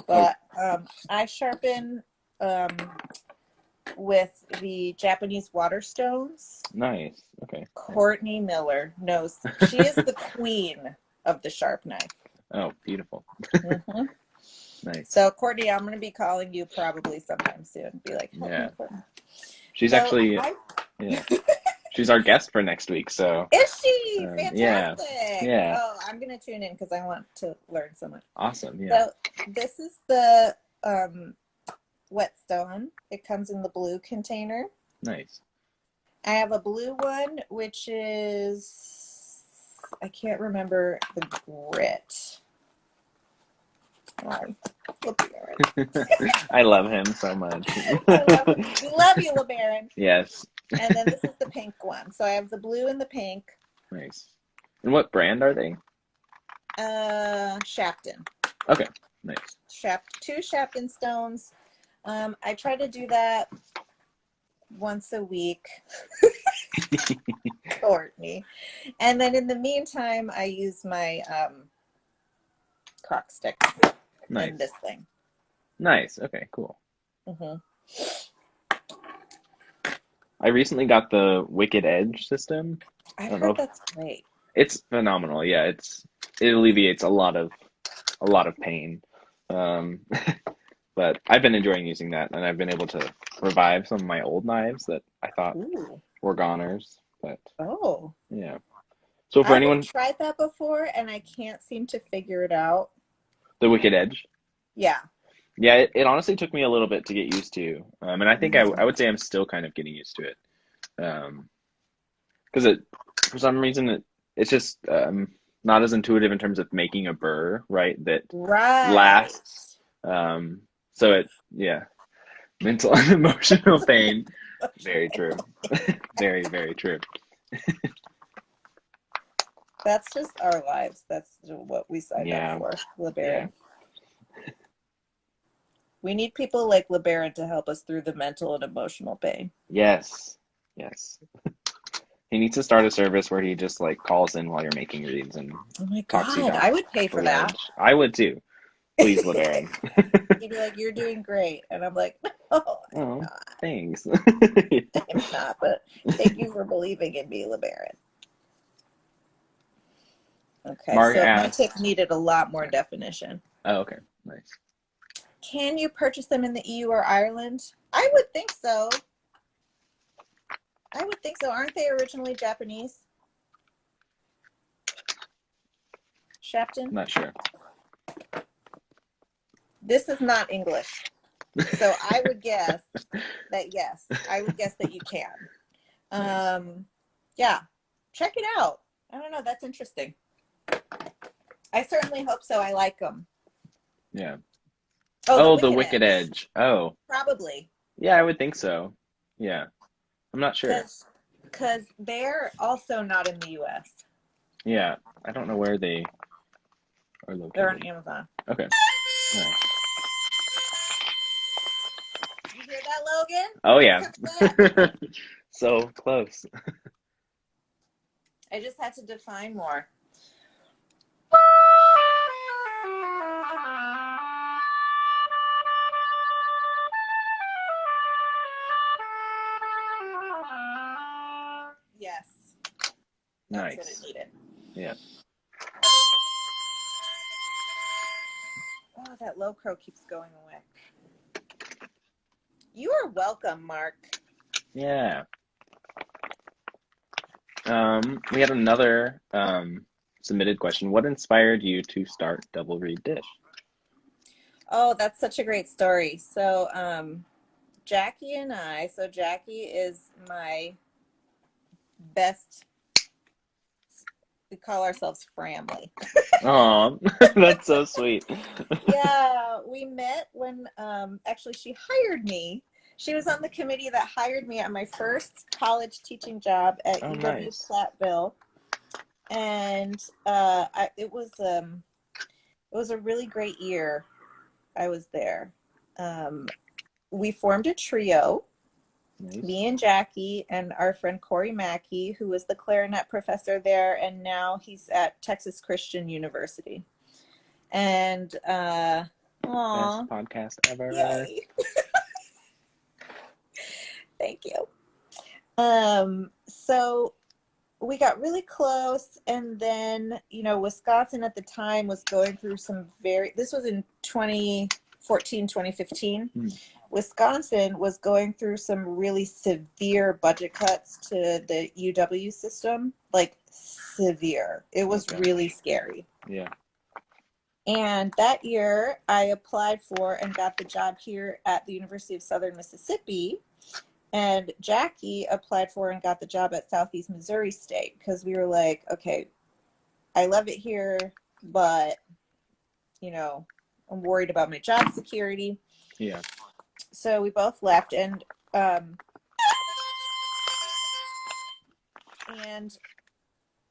But I sharpen with the Japanese water stones. Nice. Okay. Courtney Miller knows. She is the queen of the sharp knife. Oh, beautiful. Mm-hmm. Nice. So, Courtney, I'm going to be calling you probably sometime soon. Be like, help me, Courtney. She's So actually, yeah. She's our guest for next week, so. Is she? Fantastic. Yeah. Oh, I'm going to tune in because I want to learn so much. Awesome, yeah. So, this is the whetstone. It comes in the blue container. Nice. I have a blue one, which is, I can't remember the grit. I love him so much. We love you, LeBaron. Yes. And then this is the pink one. So I have the blue and the pink. Nice. And what brand are they? Shapton. Okay, nice. Two Shapton stones. I try to do that once a week. Courtney. And then in the meantime, I use my crock stick. Nice. And this thing. Nice. Okay, cool. Mm-hmm. I recently got the Wicked Edge system. I heard that's great. It's phenomenal. Yeah, it alleviates a lot of pain. But I've been enjoying using that, and I've been able to revive some of my old knives that I thought were goners. But yeah. So for anyone, I've tried that before, and I can't seem to figure it out. The Wicked Edge. Yeah. Yeah, it honestly took me a little bit to get used to, and I think I would say I'm still kind of getting used to it, because for some reason it's just not as intuitive in terms of making a burr, right? That lasts. So mental and emotional pain. Very true. Very, very true. That's just our lives. That's what we signed up for, LeBaron. Yeah. We need people like LeBaron to help us through the mental and emotional pain. Yes. He needs to start a service where he just like calls in while you're making reads and oh my god, I would pay for that. I would too. Please, LeBaron. He'd be like, "You're doing great," and I'm like, "No, I'm not. Thanks." I'm not, but thank you for believing in me, LeBaron. Okay, Mark so asked, my tip needed a lot more definition. Oh, okay, nice. Can you purchase them in the EU or Ireland? I would think so. Aren't they originally Japanese? Shapton? Not sure. This is not English. So I would guess that yes. I would guess that you can. Yeah. Check it out. I don't know. That's interesting. I certainly hope so. I like them. Yeah. Oh, the Wicked Edge. Oh. Probably. Yeah, I would think so. Yeah. I'm not sure. Because they're also not in the U.S. Yeah. I don't know where they are located. They're on Amazon. Okay. Nice. You hear that, Logan? Oh, yeah. So close. I just had to define more. Yes. Nice. That's what it needed. Yeah. Oh, that low crow keeps going away. You are welcome, Mark. Yeah. We had another submitted question. What inspired you to start Double Reed Dish? Oh, that's such a great story. So, Jackie is my best, we call ourselves family. Oh, that's so sweet. Yeah, we met when actually she hired me. She was on the committee that hired me at my first college teaching job at Oh, UW nice. Platteville, and it was a really great year. I was there. We formed a trio, Nice. me and Jackie and our friend Corey Mackey, who was the clarinet professor there, and now he's at Texas Christian University. And Best podcast ever. Yay. Thank you. So we got really close, and then, Wisconsin at the time was going through this was in 2014, 2015. Wisconsin was going through some really severe budget cuts to the UW system, like severe. It was really scary. Yeah. And that year I applied for and got the job here at the University of Southern Mississippi. And Jackie applied for and got the job at Southeast Missouri State, because we were like, okay, I love it here, but, I'm worried about my job security. Yeah. So we both left, and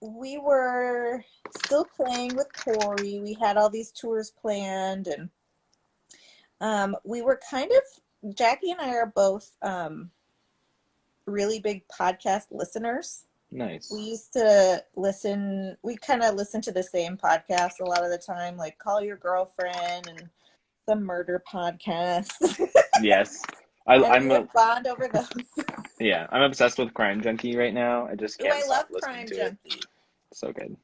we were still playing with Corey. We had all these tours planned, and we were Jackie and I are both really big podcast listeners. Nice. We used to listen to the same podcast a lot of the time, like Call Your Girlfriend and some murder podcasts. Yes. I'm a bond over those. Yeah, I'm obsessed with Crime Junkie right now. I just can't stop listening to Crime it. So good.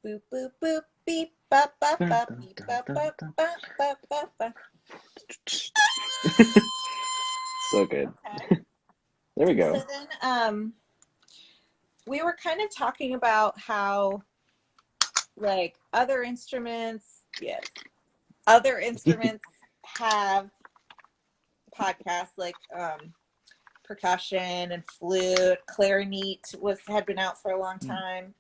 Boop boop boop beep bop bop bop beep bop bop bop bop bop bop. So good. Okay. There we go. So then we were kind of talking about how, like, other instruments have podcasts, like percussion and flute. Clarinet had been out for a long time,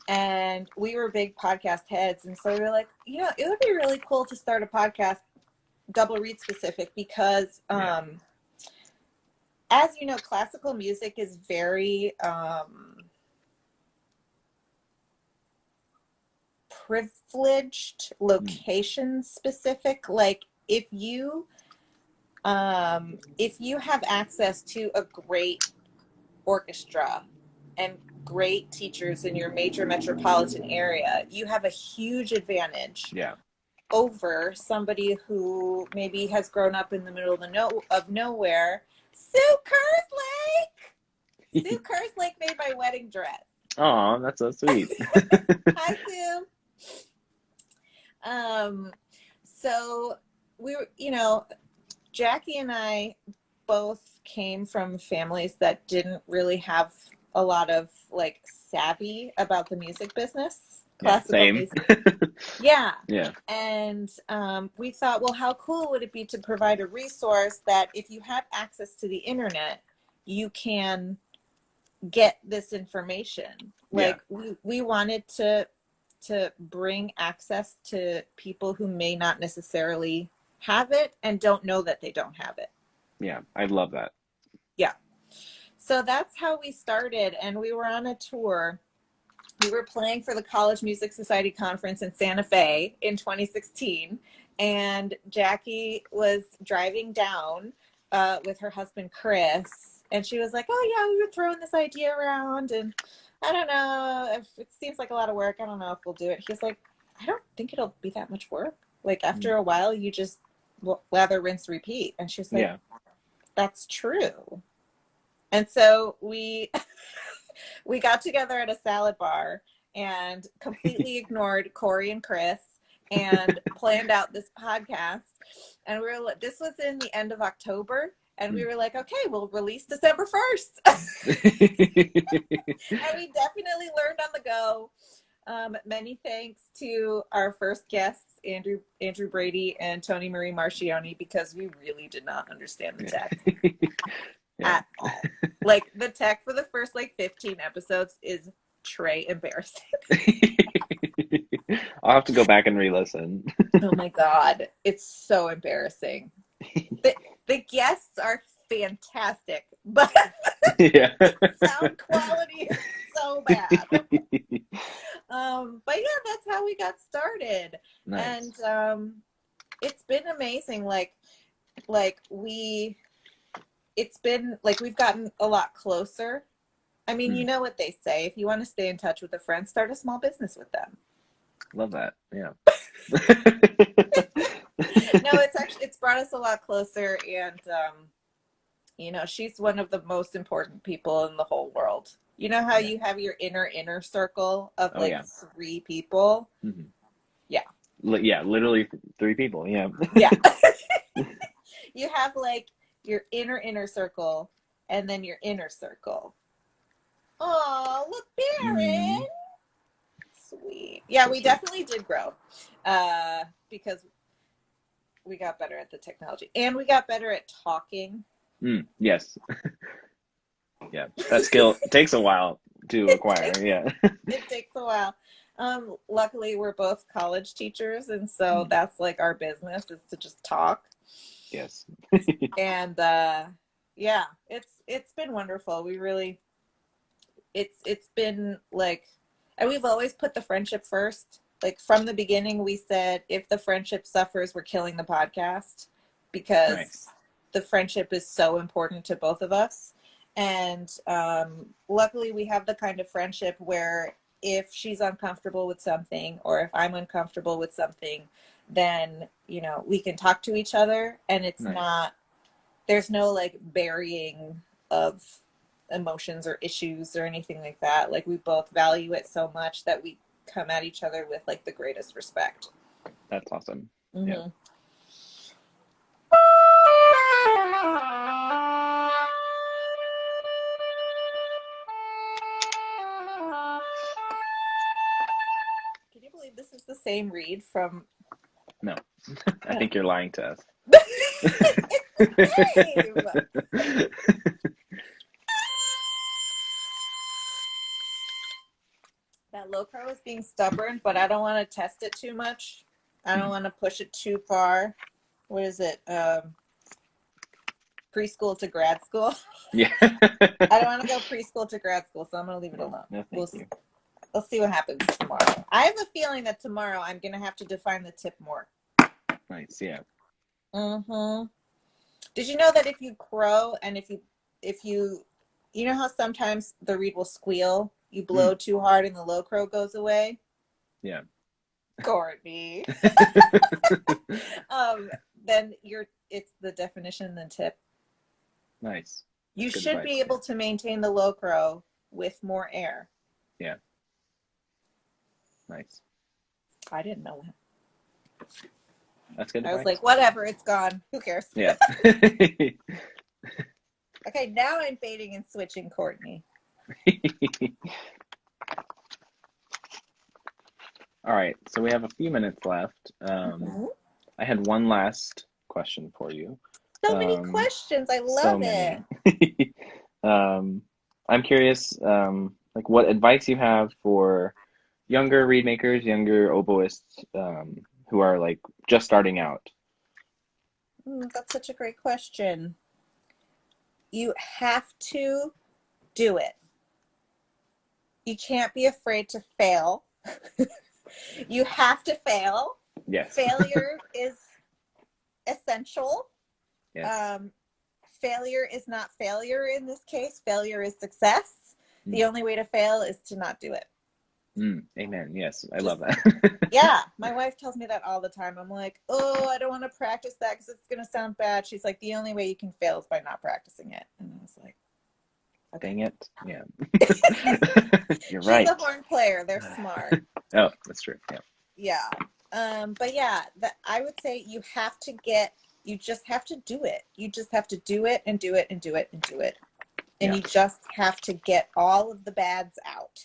and we were big podcast heads, and so we were like, it would be really cool to start a podcast, Double Reed specific, because as you know, classical music is very privileged, location specific. Like, if you have access to a great orchestra and great teachers in your major metropolitan area, you have a huge advantage over somebody who maybe has grown up in the middle of nowhere. Sue Kerslake! Sue Kerslake made my wedding dress. Oh, that's so sweet. Hi, Sue. So we were, Jackie and I both came from families that didn't really have a lot of, like, savvy about the music business. Classical music. Yeah. And we thought, well, how cool would it be to provide a resource that if you have access to the internet, you can get this information. Like, we wanted to bring access to people who may not necessarily have it and don't know that they don't have it. Yeah, I love that. Yeah. So that's how we started, and we were on a tour. We were playing for the College Music Society Conference in Santa Fe in 2016, and Jackie was driving down with her husband, Chris, and she was like, oh, yeah, we were throwing this idea around, and I don't know, if it seems like a lot of work. I don't know if we'll do it. He's like, I don't think it'll be that much work. Like, after a while, you just lather, rinse, repeat. And she's like, that's true. And so we got together at a salad bar and completely ignored Corey and Chris and planned out this podcast. And this was in the end of October. And we were like, okay, we'll release December 1st. And we definitely learned on the go. Many thanks to our first guests, Andrew Brady and Tony Marie Marchioni, because we really did not understand the tech Yeah. at all. Like, the tech for the first 15 episodes is Trey embarrassing. I'll have to go back and re-listen. Oh my God. It's so embarrassing. The guests are fantastic, but Yeah. the sound quality is so bad. But yeah, that's how we got started. Nice. And it's been amazing. We've gotten a lot closer. I mean, you know what they say. If you want to stay in touch with a friend, start a small business with them. Love that. Yeah. No, it's brought us a lot closer, and she's one of the most important people in the whole world. You know how you have your inner circle of 3 people? Mm-hmm. Yeah. Yeah, literally 3 people. Yeah. Yeah. You have your inner circle and then your inner circle. Oh, look, Baron. Sweet. Yeah, we definitely did grow because we got better at the technology and we got better at talking. Yes. Yeah, that skill takes a while to acquire. It takes a while. Luckily, we're both college teachers, and so that's our business is to just talk. Yes. And yeah, it's been wonderful. We really, it's been and we've always put the friendship first. From the beginning, we said if the friendship suffers, we're killing the podcast because the friendship is so important to both of us. And luckily, we have the kind of friendship where if she's uncomfortable with something or if I'm uncomfortable with something, then, we can talk to each other and it's not, there's no burying of emotions or issues or anything like that. We both value it so much that we come at each other with the greatest respect. That's awesome. Mm-hmm. Yeah. Can you believe this is the same read from... No. I think you're lying to us. It's the same. That low crow is being stubborn, but I don't want to test it too much. I don't want to push it too far. What is it? Preschool to grad school? Yeah. I don't want to go preschool to grad school, so I'm going to leave it alone. No, thank you. We'll see what happens tomorrow. I have a feeling that tomorrow I'm going to have to define the tip more. Nice, yeah. Mm-hmm. Did you know that if you crow and if you know how sometimes the reed will squeal? You blow too hard and the low crow goes away? Yeah. Courtney. Then it's the definition and tip. Nice. You should be able to maintain the low crow with more air. Yeah. Nice. I didn't know that. That's good. I was like, whatever, it's gone. Who cares? Yeah. Okay, now I'm baiting and switching Courtney. All right, so we have a few minutes left. I had one last question for you. So many questions. I love it. I'm curious, what advice you have for younger reed makers, younger oboists who are just starting out. That's such a great question. You have to do it. You can't be afraid to fail. You have to fail. Yes. Failure is essential. Yes. Failure is not failure in this case. Failure is success. The only way to fail is to not do it. Amen. Yes, I love that. Yeah, my wife tells me that all the time. I'm like, oh, I don't want to practice that because it's going to sound bad. She's like, the only way you can fail is by not practicing it. And I was like, okay. Dang it. Yeah. You're She's right. a horn player. They're smart. Oh, that's true. Yeah. Yeah. But yeah, I would say you just have to do it. You just have to do it and do it and do it and do it. And you just have to get all of the bads out.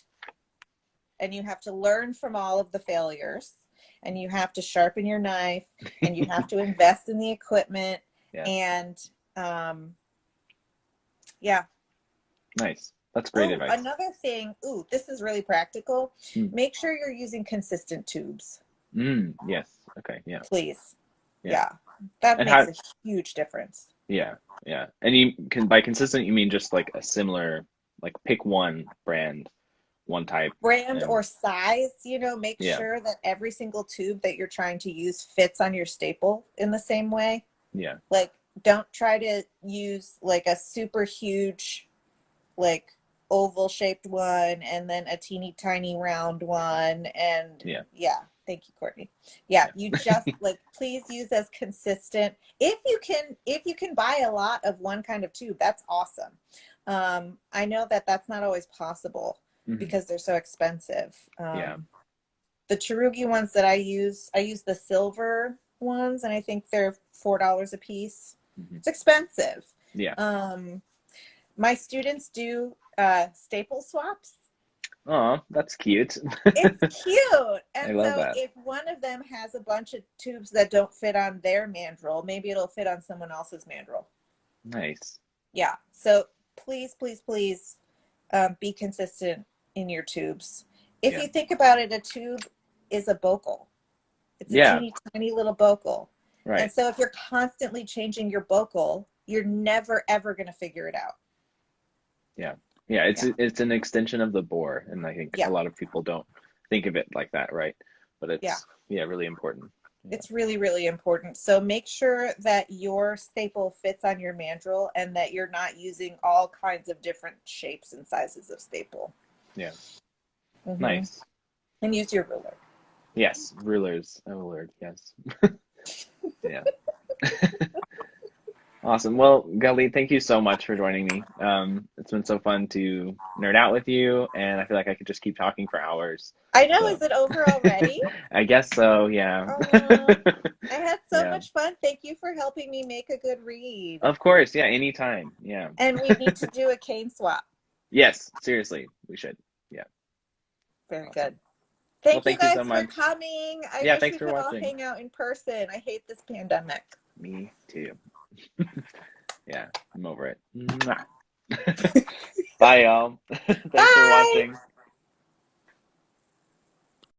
and you have to learn from all of the failures, and you have to sharpen your knife, and you have to invest in the equipment. Yeah. And yeah. Nice. That's great advice. Another thing, this is really practical. Mm. Make sure you're using consistent tubes. Yes. Okay. Yeah. Please. Yeah. That and makes a huge difference. Yeah. Yeah. And you can, by consistent, you mean just like a similar, like pick one brand, one type. Brand or size, make Yeah. sure that every single tube that you're trying to use fits on your staple in the same way. Yeah. Like, don't try to use like a super huge, like oval shaped one and then a teeny tiny round one. And yeah. Thank you, Courtney. Yeah. You just like, please use as consistent. If you can buy a lot of one kind of tube, that's awesome. I know that that's not always possible because they're so expensive. The Cherugi ones that I use the silver ones, and I think they're $4 a piece. It's expensive. Yeah. My students do staple swaps. Oh, that's cute. It's cute. And I love so that. if one of them has a bunch of tubes that don't fit on their mandrel, maybe it'll fit on someone else's mandrel. Nice. Yeah. So please, please, please be consistent in your tubes. If you think about it, a tube is a bocal. It's a teeny tiny little bocal. Right. And so if you're constantly changing your bocal, you're never, ever going to figure it out. Yeah. Yeah. It's an extension of the bore. And I think a lot of people don't think of it like that. Right. But it's really important. It's really, really important. So make sure that your staple fits on your mandrel and that you're not using all kinds of different shapes and sizes of staple. Yeah. Nice. And use your ruler. Yes. Rulers. Oh, Lord. Yes. Yeah. Awesome. Well, Galit, thank you so much for joining me. It's been so fun to nerd out with you, and I feel like I could just keep talking for hours. I know. So. Is it over already? I guess so, yeah. I had so much fun. Thank you for helping me make a good read. Of course. Yeah, anytime. Yeah. And we need to do a cane swap. Yes, seriously. We should. Yeah. Very good. Thank you guys for coming. I wish thanks we for could watching. all hang out in person. I hate this pandemic. Me too. Yeah, I'm over it. Bye, y'all. Thanks for watching.